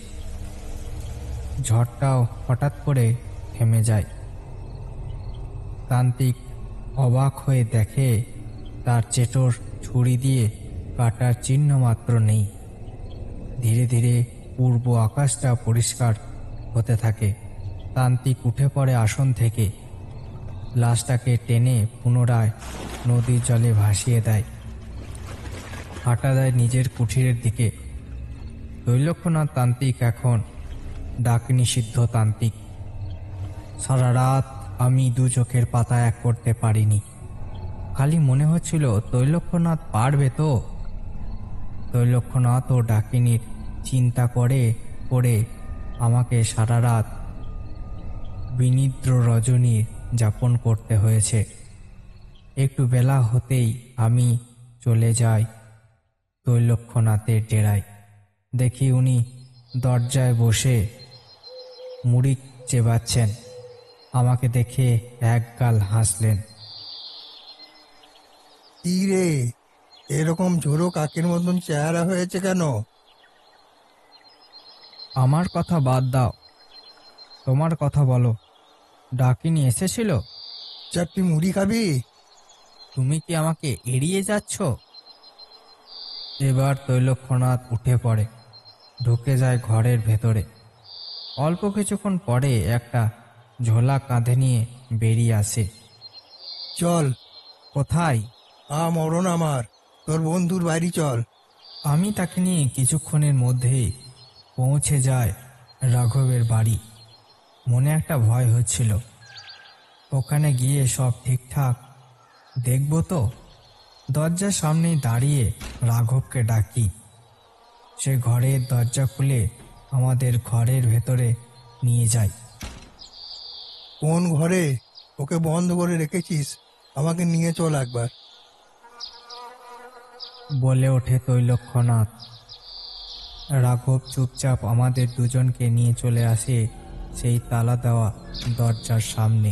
ঝড়টাও হঠাৎ করে থেমে যায়। তান্ত্রিক অবাক হয়ে দেখে তার চেটোর ছুরি দিয়ে কাটার চিহ্ন মাত্র নেই। ধীরে ধীরে পূর্ব আকাশটা পরিষ্কার হতে থাকে। তান্ত্রিক উঠে পড়ে আসন থেকে, লাশটাকে টেনে পুনরায় নদীর জলে ভাসিয়ে দেয়। হাঁটা দেয় নিজের কুঠিরের দিকে। তৈলক্ষ্যনাথ তান্ত্রিক এখন ডাকিনী সিদ্ধ তান্ত্রিক। সারা রাত আমি দু চোখের পাতা এক করতে পারিনি। খালি মনে হচ্ছিল তৈলক্ষ্যনাথ পারবে তো। তৈলক্ষ্যনাথ ও ডাকিনীর চিন্তা করে করে আমাকে সারা রাত বিনিদ্র রজনী যাপন করতে হয়েছে। একটু বেলা হতেই আমি চলে যাই তৈলক্ষ্যনাথের ডেরায়। দেখি উনি দরজায় বসে মুড়ি চেবাচ্ছেন। আমাকে দেখে একগাল হাসলেন। কি রে, এরকম ঝোড়ো কাকের মতন চেহারা হয়েছে কেন? আমার কথা বাদ দাও, তোমার কথা বলো। ডাকিনী এসেছিল? চারটি মুড়ি খাবি? তুমি কি আমাকে এড়িয়ে যাচ্ছ? এবার তৈলক্ষ্যনাথ উঠে পড়ে, ঢুকে যায় ঘরের ভেতরে। অল্প কিছুক্ষণ পরে একটা ঝোলা কাঁধে নিয়ে বেরিয়ে আসে। চল। কোথায়? মরণ আমার, তোর বন্ধুর বাড়ি চল। আমি তাকে নিয়ে কিছুক্ষণের মধ্যেই পৌঁছে যায় রাঘবের বাড়ি। মনে একটা ভয় হচ্ছিল, ওখানে গিয়ে সব ঠিকঠাক দেখব তো। দরজার সামনেই দাঁড়িয়ে রাঘবকে ডাকি। সে ঘরের দরজা খুলে আমাদের ঘরের ভেতরে নিয়ে যায়। কোন ঘরে? ওকে বন্ধ করে রেখেছিস, আমাকে নিয়ে চল একবার। বলে ওঠে তৈলক্ষ্যনাথ। রাঘব চুপচাপ আমাদের দুজনকে নিয়ে চলে আসে সেই তালা দেওয়া দরজার সামনে।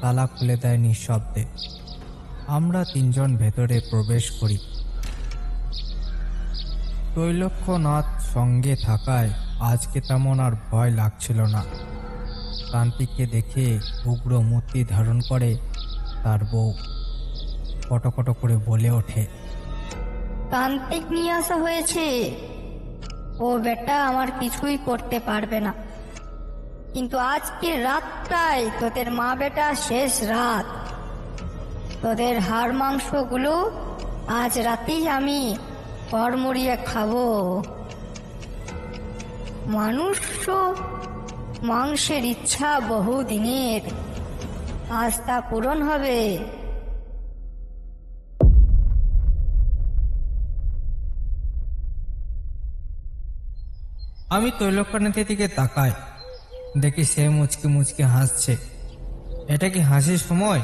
তালা খুলে দেয় নিঃশব্দে। আমরা তিনজন ভেতরে প্রবেশ করি। তৈলক্ষ্যনাথ সঙ্গে থাকায় আজকে তেমন আর ভয় লাগছিল না। তান্ত্রিককে দেখে উগ্র মূর্তি ধারণ করে তার বউ কটকট করে বলে ওঠে, তান্ত্রিক নিয়ে আসা হয়েছে। ও বেটা আমার কিছুই করতে পারবে না, কিন্তু আজকে রাতটাই তোদের মা বেটা শেষ রাত। তোদের হাড় মাংসগুলো আজ রাতেই আমি কড়মড়িয়ে খাবো। মানুষ মাংসের ইচ্ছা বহুদিনের, আজ তা পূরণ হবে। আমি তৈলক্ষ্যনাথের দিকে তাকাই, দেখি সে মুচকি মুচকি হাসছে। এটা কি হাসির সময়?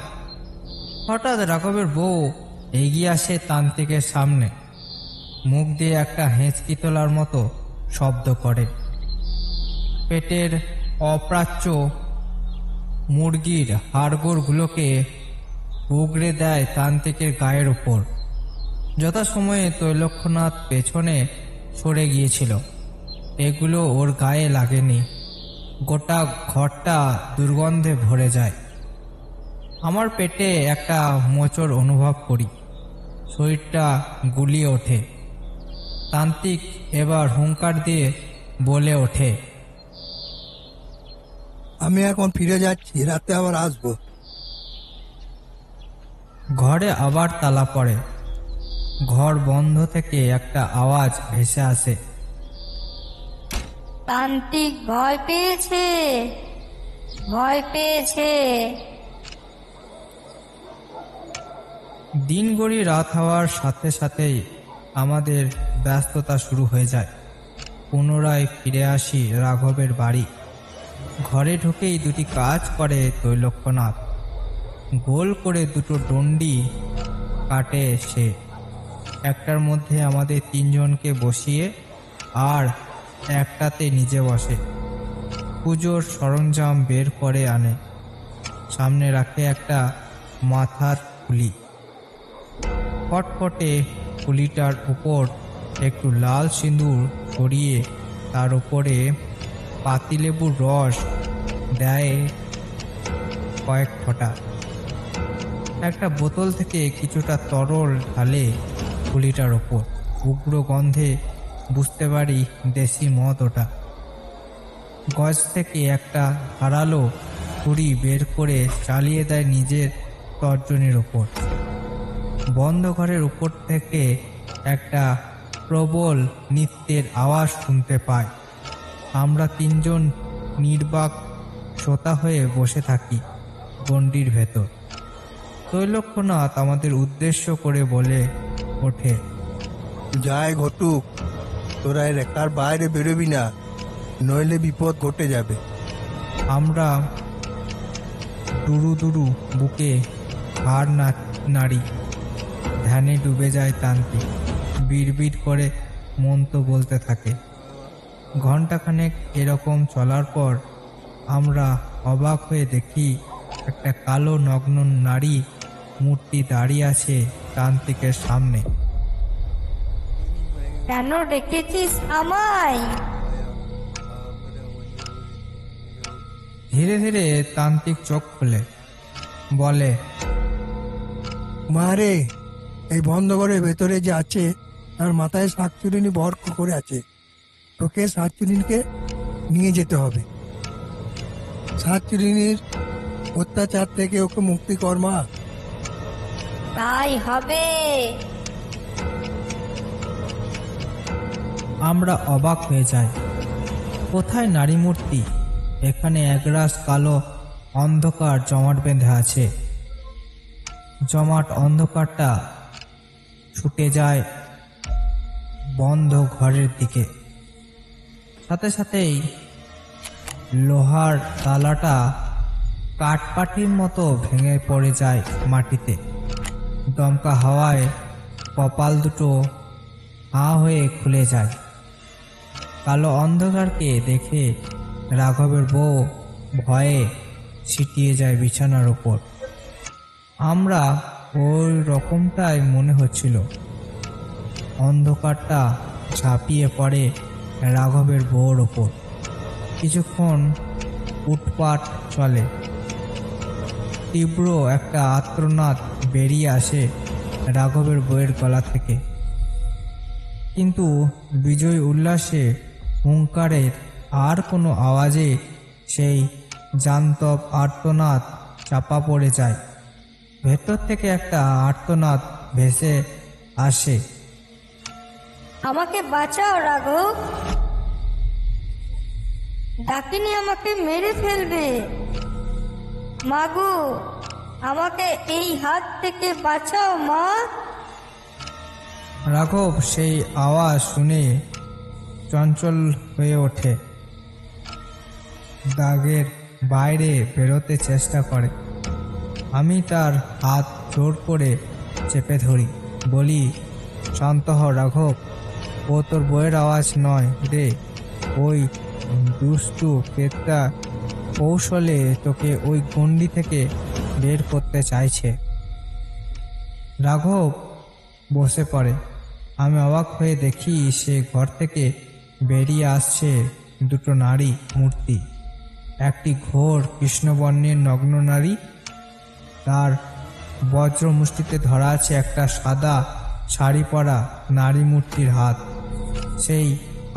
হঠাৎ রাঘবের বউ এগিয়ে আসে তান্ত্রিকের সামনে, মুখ দিয়ে একটা হেঁচকি তোলার মতো শব্দ করে। পেটের অপ্রাচ্য মুরগির হাড়গোড়গুলোকে উগড়ে দেয় তান্ত্রিকের গায়ের উপর। যথাসময়ে তৈলক্ষ্যনাথ পেছনে সরে গিয়েছিল, এগুলো ওর গায়ে লাগেনি। গোটা ঘরটা দুর্গন্ধে ভরে যায়। আমার পেটে একটা মোচড় অনুভব করি, শরীরটা গুলিয়ে ওঠে। তান্ত্রিক এবার হুঙ্কার দিয়ে বলে ওঠে, আমি এখন ফিরে যাচ্ছি, রাতে আবার আসবো। ঘরে আবার তালা পড়ে। ঘর বন্ধ থেকে একটা আওয়াজ ভেসে আসে, তান্ত্রিক ভয় পেয়েছে, ভয় পেয়েছে। দিন গড়ি রাত হওয়ার সাথে সাথেই আমাদের ব্যস্ততা শুরু হয়ে যায়। পুনরায় ফিরে আসি রাঘবের বাড়ি। ঘরে ঢুকেই দুটি কাজ করে তৈলক্ষ্যনাথ। গোল করে দুটো ডন্ডি কাটে সে। একটার মধ্যে আমাদের তিনজনকে বসিয়ে আর একটাতে নিজে বসে। পুজোর সরঞ্জাম বের করে আনে, সামনে রাখে একটা মাথার খুলি। ফটফটে খুলিটার উপর একটু লাল সিঁদুর ছড়িয়ে তার উপরে পাতিলেবুর রস দেয় কয়েক ফোঁটা। একটা বোতল থেকে কিছুটা তরল ঢালে খুলিটার ওপর। উগ্র গন্ধে বুঝতে পারি দেশি মদ ওটা। গজ থেকে একটা ধারালো ছুরি বের করে চালিয়ে দেয় নিজের তর্জনীর ওপর। বন্ধ ঘরের উপর থেকে একটা প্রবল নৃত্যের আওয়াজ শুনতে পাই। আমরা তিনজন নির্বাক শ্রোতা হয়ে বসে থাকি গণ্ডির ভেতর। তৈলক্ষ্যনাথ আমাদের উদ্দেশ্য করে বলে ওঠে, যায় ঘটুক, তোরা রেখার বাইরে বেরোবি না, নইলে বিপদ ঘটে যাবে। আমরা দুরু দুরু বুকে হাড় নাড়ি। ধ্যানে ডুবে যায় তান্ত্রিক। বিড়বিড় করে মন্ত্র বলতে থাকে। ঘণ্টাখানেক এরকম চলার পর আমরা অবাক হয়ে দেখি একটা কালো নগ্ন নারী মূর্তি দাঁড়িয়ে আছে তান্ত্রিকের সামনে। কেন ডেকেছিস আমায়? ধীরে ধীরে তান্ত্রিক চোখ খুলে বলে, মা রে, এই বন্ধ ঘরের ভেতরে যে আছে তার মাথায় শাকচুরিনি ভর করে আছে। তোকে শাকচুরিনিকে নিয়ে যেতে হবে। শাকচুরিনির অত্যাচার থেকে ওকে মুক্তি কর মা। তাই হবে। আমরা অবাক হয়ে যাই। কোথায় নারী মূর্তি? এখানে একরাশ কালো অন্ধকার জমাট বেঁধে আছে। জমাট অন্ধকারটা ছুটে যায় বন্ধ ঘরের দিকে। সাথে সাথেই লোহার তালাটা কাঠপাটির মতো ভেঙে পড়ে যায় মাটিতে। দমকা হাওয়ায় কপাল দুটো হা হয়ে খুলে যায়। কালো অন্ধকারকে দেখে রাঘবের বউ ভয়ে ছিটিয়ে যায় বিছানার ওপর। আমরা ওই রকমটাই মনে হচ্ছিল। অন্ধকারটা ঝাঁপিয়ে পড়ে রাঘবের বউর ওপর। কিছুক্ষণ উটপাট চলে। তীব্র একটা আর্তনাদ বেরিয়ে আসে রাঘবের বউয়ের গলা থেকে, কিন্তু বিজয় উল্লাসে হুঙ্কারের আর কোনো আওয়াজে সেই জান্তব আর্তনাদ চাপা পড়ে যায়। ভেতর থেকে একটা আর্তনাদ ভেসে আসে, আমাকে বাঁচাও রাঘব, ডাকিনি আমাকে মেরে ফেলবে। মাগো, আমাকে এই হাত থেকে বাঁচাও মা। রাঘব সেই আওয়াজ শুনে চঞ্চল হয়ে ওঠে। দাগের বাইরে বেরোতে চেষ্টা করে। আমি তার হাত জোর করে চেপে ধরি, বলি, শান্ত হ রাঘব, ও তোর বইয়ের আওয়াজ নয় রে। ওই দুষ্টু পেটটা কৌশলে তোকে ওই গণ্ডি থেকে বের করতে চাইছে। রাঘব বসে পড়ে। আমি অবাক হয়ে দেখি সে ঘর থেকে বেরিয়ে আসছে দুটো নারী মূর্তি। একটি ঘোর কৃষ্ণবর্ণের নগ্ন নারী, তার বজ্র মুষ্টিতে ধরা আছে একটা সাদা শাড়ি পরা নারী মূর্তির হাত। সেই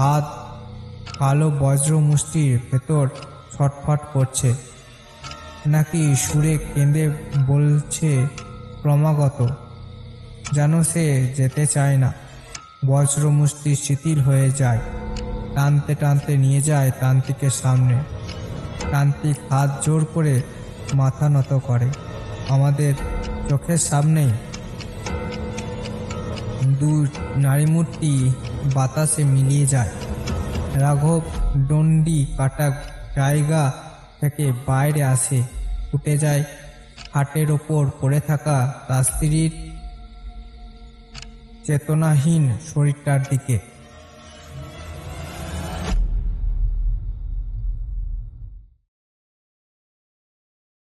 হাত কালো বজ্র মুষ্টির ভেতর ছটফট করছে, নাকি সুরে কেঁদে বলছে ক্রমাগত, যেন সে যেতে চায় না। বজ্র মুষ্টি শিথিল হয়ে যায়, টানতে টানতে নিয়ে যায় তান্ত্রিকের সামনে। তান্ত্রিক হাত জোর করে মাথা নত করে। আমাদের চোখের সামনেই দুই নারী মূর্তি বাতাসে মিলিয়ে যায়। রাঘব ডন্ডি কাটা জায়গা থেকে বাইরে আসে, ফুটে যায় খাটের ওপর পড়ে থাকা তার স্ত্রীর চেতনাহীন শরীরটার দিকে।